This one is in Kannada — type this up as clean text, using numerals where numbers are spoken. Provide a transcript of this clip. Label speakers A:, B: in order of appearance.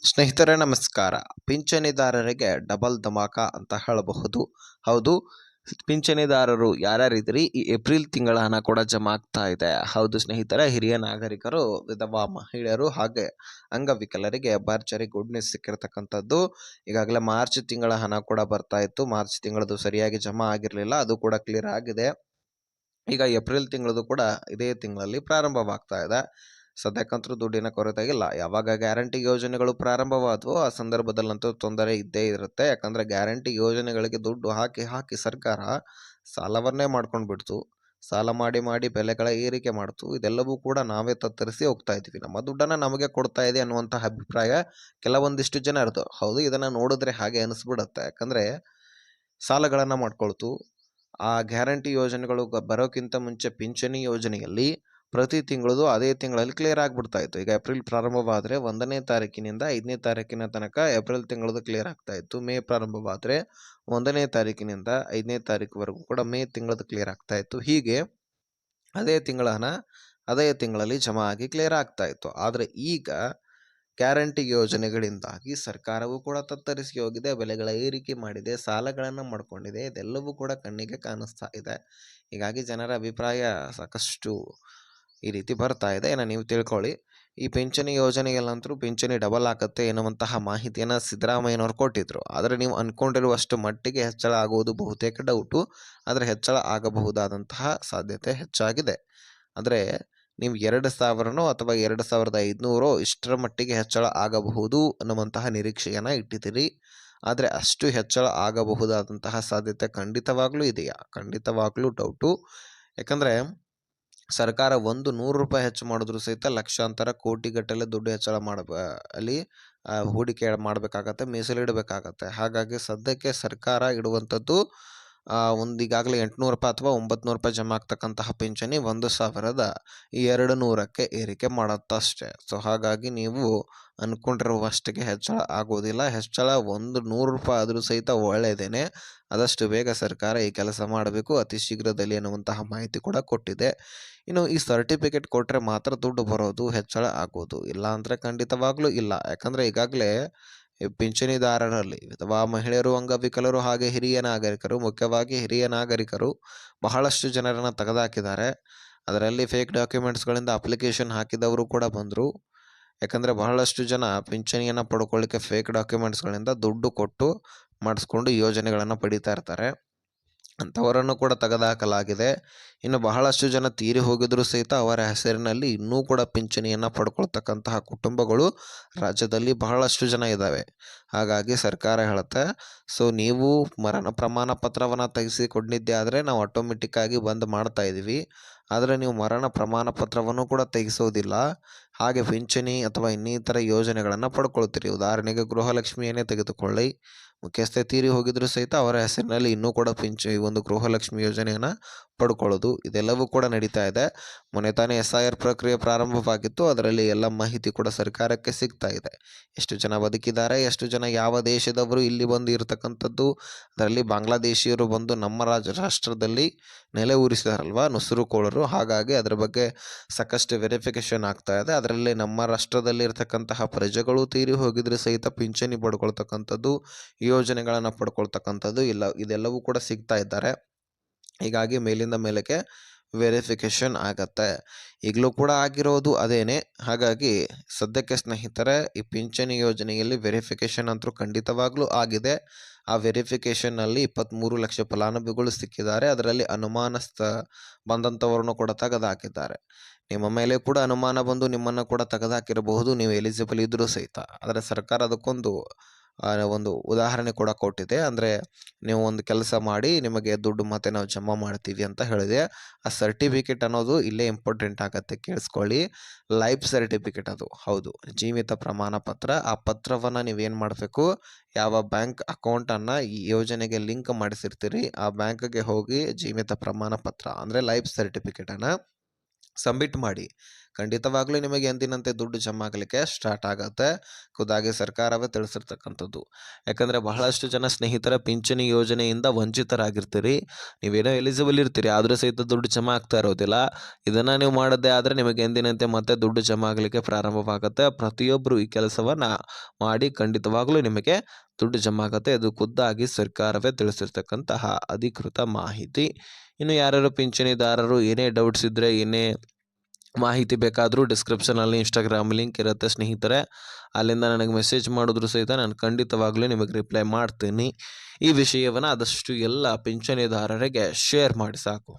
A: ಸ್ನೇಹಿತರೆ ನಮಸ್ಕಾರ. ಪಿಂಚಣಿದಾರರಿಗೆ ಡಬಲ್ ಧಮಾಕ ಅಂತ ಹೇಳಬಹುದು. ಹೌದು, ಪಿಂಚಣಿದಾರರು ಯಾರ್ಯಾರಿದ್ರಿ ಈ ಏಪ್ರಿಲ್ ತಿಂಗಳ ಹಣ ಕೂಡ ಜಮಾ ಆಗ್ತಾ ಇದೆ. ಹೌದು ಸ್ನೇಹಿತರೆ, ಹಿರಿಯ ನಾಗರಿಕರು, ವಿಧವಾ ಮಹಿಳೆಯರು ಹಾಗೆ ಅಂಗವಿಕಲರಿಗೆ ಭರ್ಜರಿ ಗುಡ್ ನ್ಯೂಸ್ ಸಿಕ್ಕಿರ್ತಕ್ಕಂಥದ್ದು. ಈಗಾಗಲೇ ಮಾರ್ಚ್ ತಿಂಗಳ ಹಣ ಕೂಡ ಬರ್ತಾ ಇತ್ತು. ಮಾರ್ಚ್ ತಿಂಗಳದು ಸರಿಯಾಗಿ ಜಮಾ ಆಗಿರಲಿಲ್ಲ, ಅದು ಕೂಡ ಕ್ಲಿಯರ್ ಆಗಿದೆ. ಈಗ ಏಪ್ರಿಲ್ ತಿಂಗಳದು ಕೂಡ ಇದೇ ತಿಂಗಳಲ್ಲಿ ಪ್ರಾರಂಭವಾಗ್ತಾ ಇದೆ. ಸದ್ಯಕ್ಕಂತೂ ದುಡ್ಡಿನ ಕೊರತೆ ಇಲ್ಲ. ಯಾವಾಗ ಗ್ಯಾರಂಟಿ ಯೋಜನೆಗಳು ಪ್ರಾರಂಭವಾದವೋ ಆ ಸಂದರ್ಭದಲ್ಲಂತೂ ತೊಂದರೆ ಇದ್ದೇ ಇರುತ್ತೆ. ಯಾಕಂದರೆ ಗ್ಯಾರಂಟಿ ಯೋಜನೆಗಳಿಗೆ ದುಡ್ಡು ಹಾಕಿ ಹಾಕಿ ಸರ್ಕಾರ ಸಾಲವನ್ನೇ ಮಾಡ್ಕೊಂಡು ಬಿಡ್ತು. ಸಾಲ ಮಾಡಿ ಮಾಡಿ ಬೆಲೆಗಳ ಏರಿಕೆ ಮಾಡ್ತು. ಇದೆಲ್ಲವೂ ಕೂಡ ನಾವೇ ತತ್ತರಿಸಿ ಹೋಗ್ತಾ ಇದ್ದೀವಿ. ನಮ್ಮ ದುಡ್ಡನ್ನು ನಮಗೆ ಕೊಡ್ತಾ ಇದೆ ಅನ್ನುವಂತಹ ಅಭಿಪ್ರಾಯ ಕೆಲವೊಂದಿಷ್ಟು ಜನರದು. ಹೌದು, ಇದನ್ನು ನೋಡಿದ್ರೆ ಹಾಗೆ ಅನಿಸ್ಬಿಡುತ್ತೆ. ಯಾಕಂದರೆ ಸಾಲಗಳನ್ನು ಮಾಡ್ಕೊಳ್ತು. ಆ ಗ್ಯಾರಂಟಿ ಯೋಜನೆಗಳು ಬರೋಕ್ಕಿಂತ ಮುಂಚೆ ಪಿಂಚಣಿ ಯೋಜನೆಯಲ್ಲಿ ಪ್ರತಿ ತಿಂಗಳದು ಅದೇ ತಿಂಗಳಲ್ಲಿ ಕ್ಲಿಯರ್ ಆಗಿಬಿಡ್ತಾ ಇತ್ತು. ಈಗ ಏಪ್ರಿಲ್ ಪ್ರಾರಂಭವಾದರೆ 1ನೇ ತಾರೀಕಿನಿಂದ 5ನೇ ತಾರೀಕಿನ ತನಕ ಏಪ್ರಿಲ್ ತಿಂಗಳದು ಕ್ಲಿಯರ್ ಆಗ್ತಾ ಇತ್ತು. ಮೇ ಪ್ರಾರಂಭವಾದರೆ 1ನೇ ತಾರೀಕಿನಿಂದ 5ನೇ ತಾರೀಕುವರೆಗೂ ಕೂಡ ಮೇ ತಿಂಗಳದು ಕ್ಲಿಯರ್ ಆಗ್ತಾ ಇತ್ತು. ಹೀಗೆ ಅದೇ ತಿಂಗಳ ಹಣ ಅದೇ ತಿಂಗಳಲ್ಲಿ ಜಮಾ ಆಗಿ ಕ್ಲಿಯರ್ ಆಗ್ತಾ ಇತ್ತು. ಆದರೆ ಈಗ ಗ್ಯಾರಂಟಿ ಯೋಜನೆಗಳಿಂದಾಗಿ ಸರ್ಕಾರವು ಕೂಡ ತತ್ತರಿಸಿ ಹೋಗಿದೆ, ಬೆಲೆಗಳ ಏರಿಕೆ ಮಾಡಿದೆ, ಸಾಲಗಳನ್ನು ಮಾಡಿಕೊಂಡಿದೆ. ಇದೆಲ್ಲವೂ ಕೂಡ ಕಣ್ಣಿಗೆ ಕಾಣಿಸ್ತಾ ಇದೆ. ಹೀಗಾಗಿ ಜನರ ಅಭಿಪ್ರಾಯ ಸಾಕಷ್ಟು ಈ ರೀತಿ ಬರ್ತಾ ಇದೆ. ನೀವು ತಿಳ್ಕೊಳ್ಳಿ, ಈ ಪಿಂಚಣಿ ಯೋಜನೆಯಲ್ಲಂತರೂ ಪಿಂಚಣಿ ಡಬಲ್ ಆಗುತ್ತೆ ಎನ್ನುವಂತಹ ಮಾಹಿತಿಯನ್ನು ಸಿದ್ದರಾಮಯ್ಯನವರು ಕೊಟ್ಟಿದ್ರು. ಆದರೆ ನೀವು ಅಂದ್ಕೊಂಡಿರುವಷ್ಟು ಮಟ್ಟಿಗೆ ಹೆಚ್ಚಳ ಆಗುವುದು ಬಹುತೇಕ ಡೌಟು. ಆದರೆ ಹೆಚ್ಚಳ ಆಗಬಹುದಾದಂತಹ ಸಾಧ್ಯತೆ ಹೆಚ್ಚಾಗಿದೆ. ಅಂದರೆ ನೀವು 2,000 ಅಥವಾ 2,500 ಇಷ್ಟರ ಮಟ್ಟಿಗೆ ಹೆಚ್ಚಳ ಆಗಬಹುದು ಅನ್ನುವಂತಹ ನಿರೀಕ್ಷೆಯನ್ನು ಇಟ್ಟಿದ್ದೀರಿ. ಆದರೆ ಅಷ್ಟು ಹೆಚ್ಚಳ ಆಗಬಹುದಾದಂತಹ ಸಾಧ್ಯತೆ ಖಂಡಿತವಾಗ್ಲೂ ಇದೆಯಾ? ಖಂಡಿತವಾಗ್ಲೂ ಡೌಟು. ಯಾಕಂದರೆ ಸರ್ಕಾರ ಒಂದು 100 ರೂಪಾಯಿ ಹೆಚ್ಚು ಮಾಡಿದ್ರು ಸಹಿತ ಲಕ್ಷಾಂತರ ಕೋಟಿಗಟ್ಟಲೆ ದುಡ್ಡು ಹೆಚ್ಚಳ ಅಲ್ಲಿ ಹೂಡಿಕೆ ಮಾಡಬೇಕಾಗತ್ತೆ, ಮೀಸಲಿಡಬೇಕಾಗತ್ತೆ. ಹಾಗಾಗಿ ಸದ್ಯಕ್ಕೆ ಸರ್ಕಾರ ಇಡುವಂಥದ್ದು ಈಗಾಗಲೇ 800 ರೂಪಾಯಿ ಅಥವಾ 900 ರೂಪಾಯಿ ಜಮಾ ಆಗ್ತಕ್ಕಂತಹ ಪಿಂಚಣಿ 1,200ಕ್ಕೆ ಏರಿಕೆ ಮಾಡುತ್ತಷ್ಟೇ. ಸೊ ಹಾಗಾಗಿ ನೀವು ಅಂದ್ಕೊಂಡಿರುವಷ್ಟಿಗೆ ಹೆಚ್ಚಳ ಆಗೋದಿಲ್ಲ. ಹೆಚ್ಚಳ 100 ರೂಪಾಯಿ ಆದರೂ ಸಹಿತ ಒಳ್ಳೆಯದೇನೆ. ಆದಷ್ಟು ಬೇಗ ಸರ್ಕಾರ ಈ ಕೆಲಸ ಮಾಡಬೇಕು ಅತಿ ಶೀಘ್ರದಲ್ಲಿ ಅನ್ನುವಂತಹ ಮಾಹಿತಿ ಕೂಡ ಕೊಟ್ಟಿದೆ. ಇನ್ನು ಈ ಸರ್ಟಿಫಿಕೇಟ್ ಕೊಟ್ಟರೆ ಮಾತ್ರ ದುಡ್ಡು ಬರೋದು, ಹೆಚ್ಚಳ ಆಗೋದು. ಇಲ್ಲ ಅಂದರೆ ಖಂಡಿತವಾಗ್ಲೂ ಇಲ್ಲ. ಯಾಕಂದರೆ ಈಗಾಗಲೇ ಪಿಂಚಣಿದಾರರಲ್ಲಿ ವಿಧವಾ ಮಹಿಳೆಯರು, ಅಂಗವಿಕಲರು ಹಾಗೆ ಹಿರಿಯ ನಾಗರಿಕರು, ಮುಖ್ಯವಾಗಿ ಹಿರಿಯ ನಾಗರಿಕರು ಬಹಳಷ್ಟು ಜನರನ್ನು ತೆಗೆದುಹಾಕಿದ್ದಾರೆ. ಅದರಲ್ಲಿ ಫೇಕ್ ಡಾಕ್ಯುಮೆಂಟ್ಸ್ಗಳಿಂದ ಅಪ್ಲಿಕೇಶನ್ ಹಾಕಿದವರು ಕೂಡ ಬಂದರು. ಯಾಕಂದರೆ ಬಹಳಷ್ಟು ಜನ ಪಿಂಚಣಿಯನ್ನು ಪಡ್ಕೊಳ್ಳಿಕ್ಕೆ ಫೇಕ್ ಡಾಕ್ಯುಮೆಂಟ್ಸ್ಗಳಿಂದ ದುಡ್ಡು ಕೊಟ್ಟು ಮಾಡಿಸ್ಕೊಂಡು ಯೋಜನೆಗಳನ್ನು ಪಡೀತಾ ಇರ್ತಾರೆ. ಅಂಥವರನ್ನು ಕೂಡ ತೆಗೆದುಹಾಕಲಾಗಿದೆ. ಇನ್ನು ಬಹಳಷ್ಟು ಜನ ತೀರಿ ಹೋಗಿದ್ರು ಸಹಿತ ಅವರ ಹೆಸರಿನಲ್ಲಿ ಇನ್ನೂ ಕೂಡ ಪಿಂಚಣಿಯನ್ನು ಪಡ್ಕೊಳ್ತಕ್ಕಂತಹ ಕುಟುಂಬಗಳು ರಾಜ್ಯದಲ್ಲಿ ಬಹಳಷ್ಟು ಜನ ಇದ್ದಾವೆ. ಹಾಗಾಗಿ ಸರ್ಕಾರ ಹೇಳುತ್ತೆ, ಸೊ ನೀವು ಮರಣ ಪ್ರಮಾಣ ಪತ್ರವನ್ನು ತೆಗೆಸಿಕೊಂಡಿದ್ದೆ ಆದರೆ ನಾವು ಆಟೋಮೆಟಿಕ್ಕಾಗಿ ಬಂದ್ ಮಾಡ್ತಾ ಇದ್ದೀವಿ. ಆದರೆ ನೀವು ಮರಣ ಪ್ರಮಾಣ ಪತ್ರವನ್ನು ಕೂಡ ತೆಗೆಸೋದಿಲ್ಲ. ಹಾಗೆ ಪಿಂಚಣಿ ಅಥವಾ ಇನ್ನಿತರ ಯೋಜನೆಗಳನ್ನು ಪಡ್ಕೊಳ್ತೀರಿ. ಉದಾಹರಣೆಗೆ ಗೃಹಲಕ್ಷ್ಮಿಯನ್ನೇ ತೆಗೆದುಕೊಳ್ಳಿ. ಮುಖ್ಯಸ್ಥೆ ತೀರಿ ಹೋಗಿದ್ರು ಸಹಿತ ಅವರ ಹೆಸರಿನಲ್ಲಿ ಇನ್ನೂ ಕೂಡ ಒಂದು ಗೃಹಲಕ್ಷ್ಮಿ ಯೋಜನೆಯನ್ನು ಪಡ್ಕೊಳ್ಳೋದು, ಇದೆಲ್ಲವೂ ಕೂಡ ನಡೀತಾ ಇದೆ. ಮೊನ್ನೆ ತಾನೇ SIR ಪ್ರಕ್ರಿಯೆ ಪ್ರಾರಂಭವಾಗಿತ್ತು. ಅದರಲ್ಲಿ ಎಲ್ಲ ಮಾಹಿತಿ ಕೂಡ ಸರ್ಕಾರಕ್ಕೆ ಸಿಗ್ತಾ ಇದೆ. ಎಷ್ಟು ಜನ ಬದುಕಿದ್ದಾರೆ, ಎಷ್ಟು ಜನ ಯಾವ ದೇಶದವರು ಇಲ್ಲಿ ಬಂದು ಇರತಕ್ಕಂಥದ್ದು. ಅದರಲ್ಲಿ ಬಾಂಗ್ಲಾದೇಶಿಯರು ಬಂದು ನಮ್ಮ ರಾಷ್ಟ್ರದಲ್ಲಿ ನೆಲೆ ಊರಿಸಿದಾರಲ್ವ, ನುಸುರುಕೋಳರು. ಹಾಗಾಗಿ ಅದರ ಬಗ್ಗೆ ಸಾಕಷ್ಟು ವೆರಿಫಿಕೇಷನ್ ಆಗ್ತಾ ಇದೆ. ಅದರಲ್ಲಿ ನಮ್ಮ ರಾಷ್ಟ್ರದಲ್ಲಿ ಇರತಕ್ಕಂತಹ ಪ್ರಜೆಗಳು ತೀರಿ ಹೋಗಿದ್ರೆ ಸಹಿತ ಪಿಂಚಣಿ ಪಡ್ಕೊಳ್ತಕ್ಕಂಥದ್ದು, ಯೋಜನೆಗಳನ್ನು ಪಡ್ಕೊಳ್ತಕ್ಕಂಥದ್ದು ಇದೆಲ್ಲವೂ ಕೂಡ ಸಿಗ್ತಾ ಇದ್ದಾರೆ. ಹೀಗಾಗಿ ಮೇಲಿಂದ ಮೇಲಕ್ಕೆ ವೆರಿಫಿಕೇಷನ್ ಆಗತ್ತೆ. ಈಗಲೂ ಕೂಡ ಆಗಿರೋದು ಅದೇನೆ. ಹಾಗಾಗಿ ಸದ್ಯಕ್ಕೆ ಸ್ನೇಹಿತರೆ, ಈ ಪಿಂಚಣಿ ಯೋಜನೆಯಲ್ಲಿ ವೆರಿಫಿಕೇಷನ್ ಅಂತೂ ಖಂಡಿತವಾಗ್ಲೂ ಆಗಿದೆ. ಆ ವೆರಿಫಿಕೇಷನ್ನಲ್ಲಿ 23 ಲಕ್ಷ ಫಲಾನುಭವಿಗಳು ಸಿಕ್ಕಿದ್ದಾರೆ. ಅದರಲ್ಲಿ ಅನುಮಾನಸ್ಥ ಬಂದಂಥವ್ರನ್ನು ಕೂಡ ತೆಗೆದುಹಾಕಿದ್ದಾರೆ. ನಿಮ್ಮ ಮೇಲೆ ಕೂಡ ಅನುಮಾನ ಬಂದು ನಿಮ್ಮನ್ನು ಕೂಡ ತೆಗೆದುಹಾಕಿರಬಹುದು, ನೀವು ಎಲಿಜಿಬಲ್ ಇದ್ದರೂ ಸಹಿತ. ಆದರೆ ಸರ್ಕಾರ ಅದಕ್ಕೊಂದು ಒಂದು ಉದಾಹರಣೆ ಕೂಡ ಕೊಟ್ಟಿದೆ. ಅಂದರೆ ನೀವು ಒಂದು ಕೆಲಸ ಮಾಡಿ, ನಿಮಗೆ ದುಡ್ಡು ಮತ್ತೆ ನಾವು ಜಮಾ ಮಾಡ್ತೀವಿ ಅಂತ ಹೇಳಿದೆ. ಆ ಸರ್ಟಿಫಿಕೇಟ್ ಅನ್ನೋದು ಇಲ್ಲೇ ಇಂಪಾರ್ಟೆಂಟ್ ಆಗುತ್ತೆ, ಕೇಳಿಸ್ಕೊಳ್ಳಿ. ಲೈಫ್ ಸರ್ಟಿಫಿಕೇಟ್ ಅದು. ಹೌದು, ಜೀವಿತ ಪ್ರಮಾಣ ಪತ್ರ. ಆ ಪತ್ರವನ್ನು ನೀವೇನು ಮಾಡಬೇಕು, ಯಾವ ಬ್ಯಾಂಕ್ ಅಕೌಂಟನ್ನು ಈ ಯೋಜನೆಗೆ ಲಿಂಕ್ ಮಾಡಿಸಿರ್ತೀರಿ ಆ ಬ್ಯಾಂಕ್ಗೆ ಹೋಗಿ ಜೀವಿತ ಪ್ರಮಾಣ ಪತ್ರ ಅಂದರೆ ಲೈಫ್ ಸರ್ಟಿಫಿಕೇಟನ್ನು ಸಬ್ಮಿಟ್ ಮಾಡಿ. ಖಂಡಿತವಾಗ್ಲೂ ನಿಮಗೆ ಎಂದಿನಂತೆ ದುಡ್ಡು ಜಮಾ ಆಗಲಿಕ್ಕೆ ಸ್ಟಾರ್ಟ್ ಆಗುತ್ತೆ. ಖುದ್ದಾಗಿ ಸರ್ಕಾರವೇ ತಿಳಿಸಿರ್ತಕ್ಕಂಥದ್ದು. ಯಾಕಂದರೆ ಬಹಳಷ್ಟು ಜನ ಸ್ನೇಹಿತರ ಪಿಂಚಣಿ ಯೋಜನೆಯಿಂದ ವಂಚಿತರಾಗಿರ್ತೀರಿ. ನೀವೇನೋ ಎಲಿಜಿಬಲ್ ಇರ್ತೀರಿ, ಆದರೂ ಸಹಿತ ದುಡ್ಡು ಜಮಾ ಆಗ್ತಾ ಇರೋದಿಲ್ಲ. ಇದನ್ನು ನೀವು ಮಾಡದೇ ಆದರೆ ನಿಮಗೆ ಎಂದಿನಂತೆ ಮತ್ತೆ ದುಡ್ಡು ಜಮಾ ಆಗಲಿಕ್ಕೆ ಪ್ರಾರಂಭವಾಗುತ್ತೆ. ಪ್ರತಿಯೊಬ್ಬರು ಈ ಕೆಲಸವನ್ನು ಮಾಡಿ ಖಂಡಿತವಾಗ್ಲೂ ನಿಮಗೆ ದುಡ್ಡು ಜಮಾ ಆಗುತ್ತೆ. ಇದು ಖುದ್ದಾಗಿ ಸರ್ಕಾರವೇ ತಿಳಿಸಿರ್ತಕ್ಕಂತಹ ಅಧಿಕೃತ ಮಾಹಿತಿ. ಇನ್ನು ಯಾರ್ಯಾರು ಪಿಂಚಣಿದಾರರು ಏನೇ ಡೌಟ್ಸ್ ಇದ್ದರೆ, ಏನೇ ಮಾಹಿತಿ ಬೇಕಾದರೂ ಡಿಸ್ಕ್ರಿಪ್ಷನಲ್ಲಿ ಇನ್ಸ್ಟಾಗ್ರಾಮ್ ಲಿಂಕ್ ಇರುತ್ತೆ ಸ್ನೇಹಿತರೆ. ಅಲ್ಲಿಂದ ನನಗೆ ಮೆಸೇಜ್ ಮಾಡಿದ್ರು ಸಹಿತ ನಾನು ಖಂಡಿತವಾಗ್ಲೂ ನಿಮಗೆ ರಿಪ್ಲೈ ಮಾಡ್ತೀನಿ. ಈ ವಿಷಯವನ್ನು ಆದಷ್ಟು ಎಲ್ಲ ಪಿಂಚಣಿದಾರರಿಗೆ ಶೇರ್ ಮಾಡಿ ಸಾಕು.